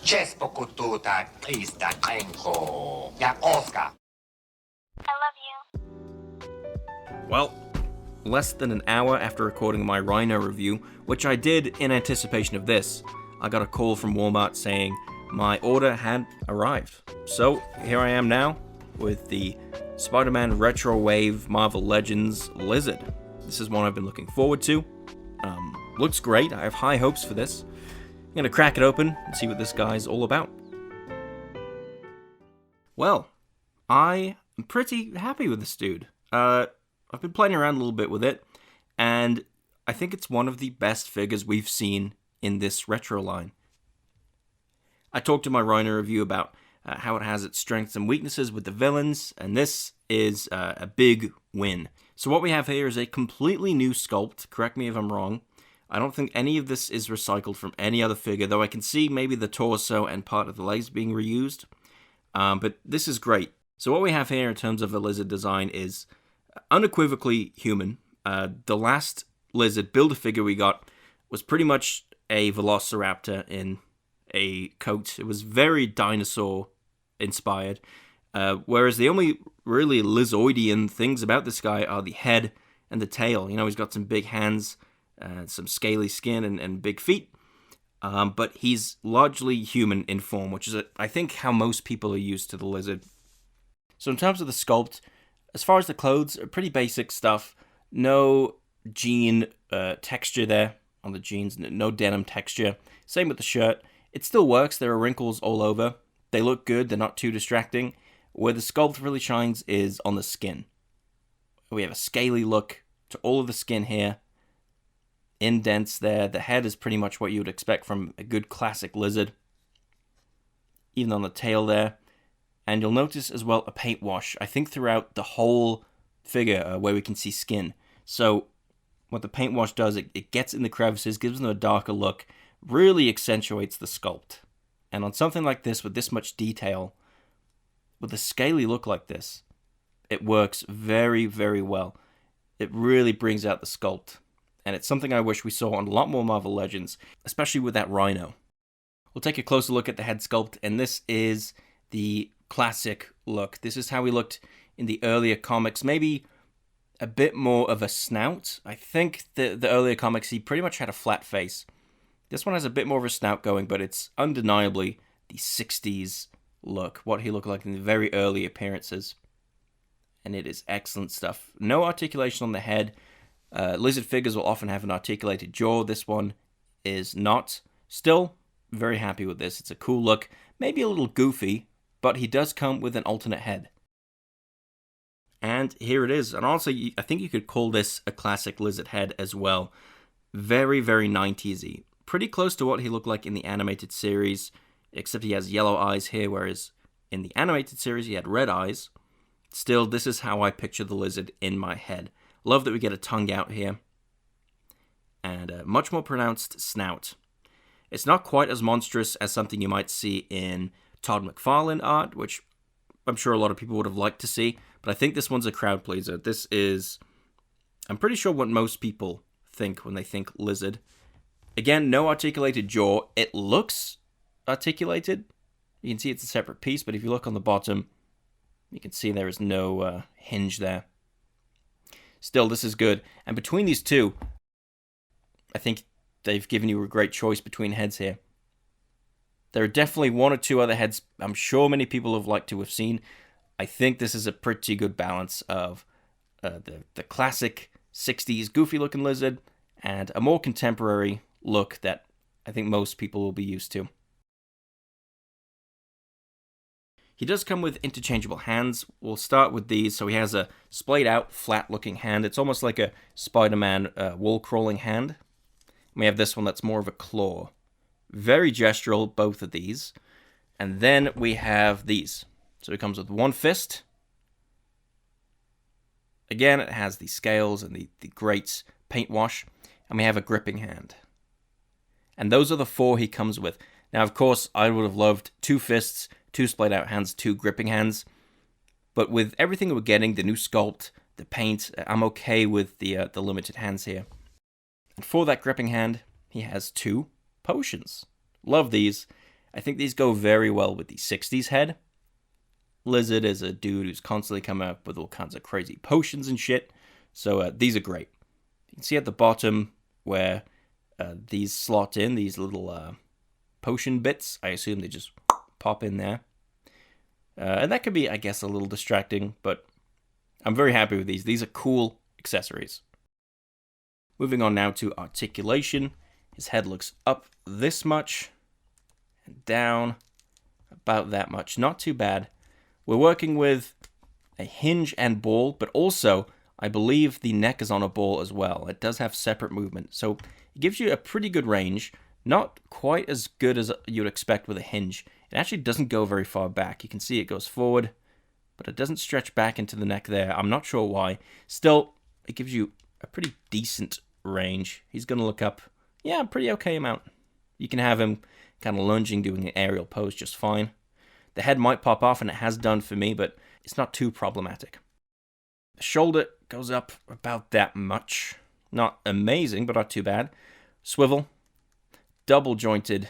Cześć pokututa, please Takrenko, jak Oscar. I love you. Well, less than an hour after recording my Rhino review, which I did in anticipation of this, I got a call from Walmart saying my order had arrived. So here I am now with the Spider-Man Retro Wave Marvel Legends Lizard. This is one I've been looking forward to. Looks great. I have high hopes for this. I'm going to crack it open and see what this guy's all about. Well, I am pretty happy with this dude. I've been playing around a little bit with it, and I think it's one of the best figures we've seen in this retro line. I talked in my Rhino review about how it has its strengths and weaknesses with the villains, and this is a big win. So what we have here is a completely new sculpt. Correct me if I'm wrong. I don't think any of this is recycled from any other figure, though I can see maybe the torso and part of the legs being reused. But this is great. So what we have here in terms of the lizard design is unequivocally human. The last lizard Build-A-Figure we got was pretty much a velociraptor in a coat. It was very dinosaur-inspired. Whereas the only really lizardian things about this guy are the head and the tail. You know, he's got some big hands, some scaly skin, and big feet. But he's largely human in form, which is, I think, how most people are used to the lizard. So in terms of the sculpt, as far as the clothes, pretty basic stuff. No jean texture there on the jeans, no denim texture. Same with the shirt. It still works. There are wrinkles all over. They look good. They're not too distracting. Where the sculpt really shines is on the skin. We have a scaly look to all of the skin here. Indents there. The head is pretty much what you would expect from a good classic lizard. Even on the tail there. And you'll notice as well a paint wash, I think throughout the whole figure where we can see skin. So what the paint wash does, it gets in the crevices, gives them a darker look, really accentuates the sculpt. And on something like this with this much detail, with a scaly look like this, it works very, very well. It really brings out the sculpt. And it's something I wish we saw on a lot more Marvel Legends, especially with that Rhino. We'll take a closer look at the head sculpt, and this is the classic look. This is how he looked in the earlier comics, maybe a bit more of a snout. I think the earlier comics, he pretty much had a flat face. This one has a bit more of a snout going, but it's undeniably the 60s look, what he looked like in the very early appearances. And it is excellent stuff. No articulation on the head. Lizard figures will often have an articulated jaw. This one is not. Still, very happy with this. It's a cool look. Maybe a little goofy, but he does come with an alternate head. And here it is. And also, I think you could call this a classic lizard head as well. Very, very 90s-y. Pretty close to what he looked like in the animated series, except he has yellow eyes here, whereas in the animated series he had red eyes. Still, this is how I picture the lizard in my head. Love that we get a tongue out here. And a much more pronounced snout. It's not quite as monstrous as something you might see in Todd McFarlane art, which I'm sure a lot of people would have liked to see, but I think this one's a crowd pleaser. This is, I'm pretty sure what most people think when they think lizard. Again, no articulated jaw. It looks articulated. You can see it's a separate piece, but if you look on the bottom, you can see there is no hinge there. Still, this is good. And between these two, I think they've given you a great choice between heads here. There are definitely one or two other heads I'm sure many people have liked to have seen. I think this is a pretty good balance of the classic 60s goofy-looking lizard and a more contemporary look that I think most people will be used to. He does come with interchangeable hands. We'll start with these. So he has a splayed-out, flat-looking hand. It's almost like a Spider-Man wall-crawling hand. We have this one that's more of a claw. Very gestural, both of these. And then we have these. So it comes with one fist. Again, it has the scales and the great paint wash. And we have a gripping hand. And those are the four he comes with. Now, of course, I would have loved two fists, two splayed out hands, two gripping hands. But with everything we're getting, the new sculpt, the paint, I'm okay with the limited hands here. And for that gripping hand, he has two potions. Love these. I think these go very well with the 60s head. Lizard is a dude who's constantly coming up with all kinds of crazy potions and shit. So these are great. You can see at the bottom where these slot in, these little potion bits. I assume they just pop in there. And that could be, I guess, a little distracting, but I'm very happy with these. These are cool accessories. Moving on now to articulation. His head looks up this much and down about that much. Not too bad. We're working with a hinge and ball, but also I believe the neck is on a ball as well. It does have separate movement, so it gives you a pretty good range. Not quite as good as you'd expect with a hinge. It actually doesn't go very far back. You can see it goes forward, but it doesn't stretch back into the neck there. I'm not sure why. Still, it gives you a pretty decent range. He's going to look up, yeah, a pretty okay amount. You can have him kind of lunging, doing an aerial pose just fine. The head might pop off, and it has done for me, but it's not too problematic. The shoulder goes up about that much. Not amazing, but not too bad. Swivel. Double jointed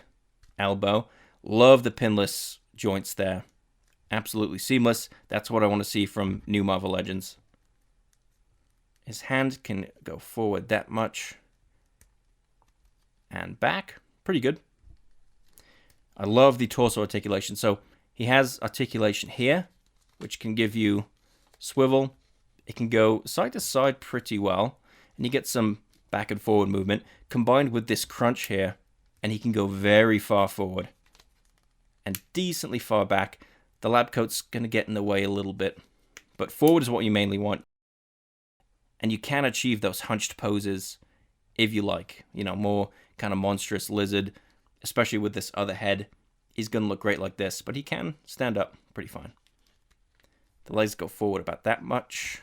elbow. Love the pinless joints there. Absolutely seamless. That's what I want to see from new Marvel Legends. His hand can go forward that much. And back. Pretty good. I love the torso articulation. So he has articulation here, which can give you swivel. It can go side to side pretty well. And you get some back and forward movement combined with this crunch here. And he can go very far forward and decently far back. The lab coat's going to get in the way a little bit, but forward is what you mainly want. And you can achieve those hunched poses if you like. You know, more kind of monstrous lizard, especially with this other head. He's going to look great like this, but he can stand up pretty fine. The legs go forward about that much.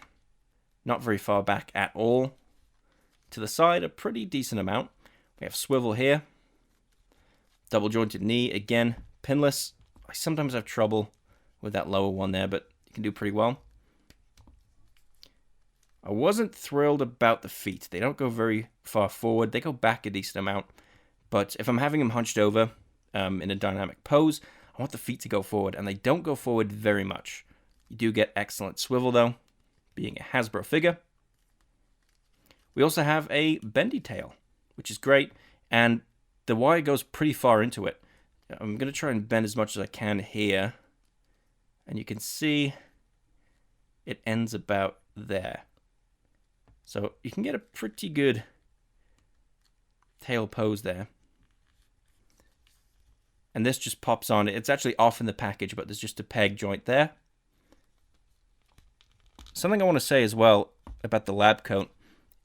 Not very far back at all. To the side, a pretty decent amount. We have swivel here. Double jointed knee, again, pinless. I sometimes have trouble with that lower one there, but you can do pretty well. I wasn't thrilled about the feet. They don't go very far forward. They go back a decent amount. But if I'm having them hunched over in a dynamic pose, I want the feet to go forward, and they don't go forward very much. You do get excellent swivel, though, being a Hasbro figure. We also have a bendy tail, which is great, and the wire goes pretty far into it. I'm going to try and bend as much as I can here. And you can see it ends about there. So you can get a pretty good tail pose there. And this just pops on. It's actually off in the package, but there's just a peg joint there. Something I want to say as well about the lab coat.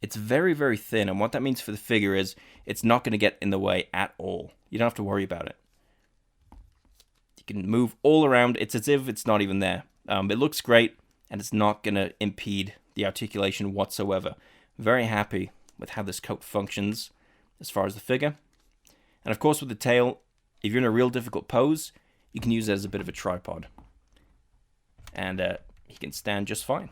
It's very, very thin, and what that means for the figure is it's not going to get in the way at all. You don't have to worry about it. You can move all around. It's as if it's not even there. It looks great, and it's not going to impede the articulation whatsoever. Very happy with how this coat functions as far as the figure. And of course, with the tail, if you're in a real difficult pose, you can use it as a bit of a tripod. And he can stand just fine.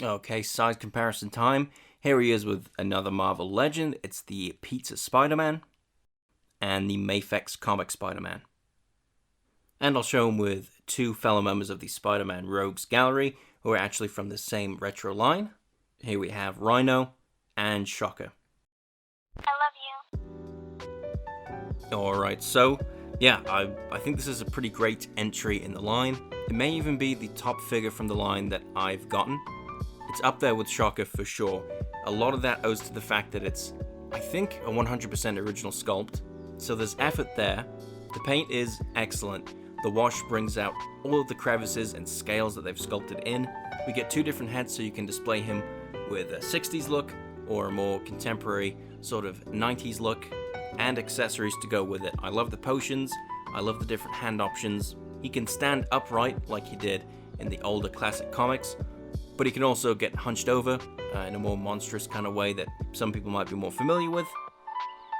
Okay, size comparison time. Here he is with another Marvel Legend. It's the Pizza Spider-Man and the Mafex Comic Spider-Man. And I'll show him with two fellow members of the Spider-Man Rogues Gallery who are actually from the same retro line. Here we have Rhino and Shocker. I love you. Alright, so yeah, I think this is a pretty great entry in the line. It may even be the top figure from the line that I've gotten. It's up there with Shocker for sure. A lot of that owes to the fact that it's, I think, a 100% original sculpt. So there's effort there. The paint is excellent. The wash brings out all of the crevices and scales that they've sculpted in. We get two different heads so you can display him with a 60s look or a more contemporary sort of 90s look, and accessories to go with it. I love the potions. I love the different hand options. He can stand upright like he did in the older classic comics, but he can also get hunched over in a more monstrous kind of way that some people might be more familiar with.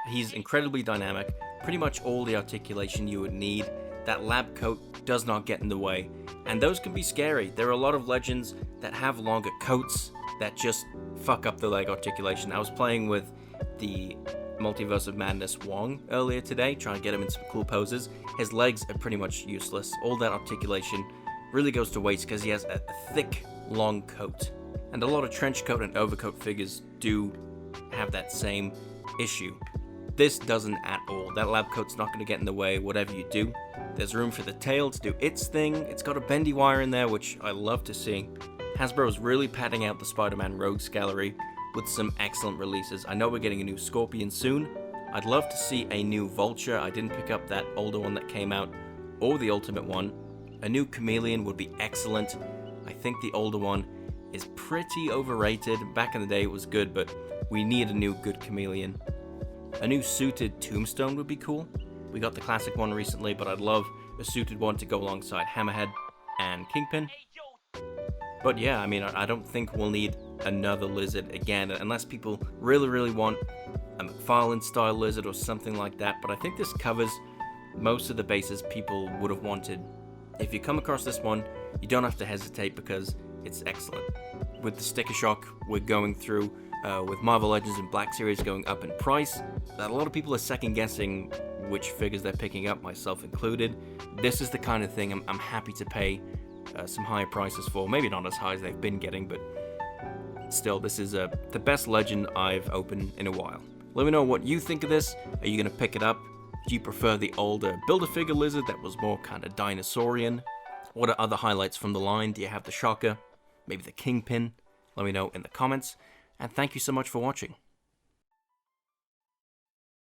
He's incredibly dynamic, pretty much all the articulation you would need. That lab coat does not get in the way, and those can be scary. There are a lot of Legends that have longer coats that just fuck up the leg articulation. I was playing with the Multiverse of Madness Wong earlier today, trying to get him in some cool poses. His legs are pretty much useless. All that articulation really goes to waste because he has a thick, long coat. And a lot of trench coat and overcoat figures do have that same issue. This doesn't at all. That lab coat's not going to get in the way, whatever you do. There's room for the tail to do its thing. It's got a bendy wire in there, which I love to see. Hasbro's really padding out the Spider-Man Rogues gallery with some excellent releases. I know we're getting a new Scorpion soon. I'd love to see a new Vulture. I didn't pick up that older one that came out, or the Ultimate one. A new Chameleon would be excellent. I think the older one is pretty overrated. Back in the day it was good, but we need a new good Chameleon. A new suited Tombstone would be cool. We got the classic one recently, but I'd love a suited one to go alongside Hammerhead and Kingpin. But yeah, I mean, I don't think we'll need another Lizard again, unless people really want a McFarlane-style Lizard or something like that, but I think this covers most of the bases people would have wanted. If you come across this one, you don't have to hesitate because it's excellent. With the sticker shock we're going through, with Marvel Legends and Black Series going up in price, that a lot of people are second-guessing which figures they're picking up, myself included. This is the kind of thing I'm happy to pay some higher prices for. Maybe not as high as they've been getting, but still, this is the best Legend I've opened in a while. Let me know what you think of this. Are you going to pick it up? Do you prefer the older Build-A-Figure Lizard that was more kind of dinosaurian? What are other highlights from the line? Do you have the Shocker? Maybe the Kingpin? Let me know in the comments. And thank you so much for watching.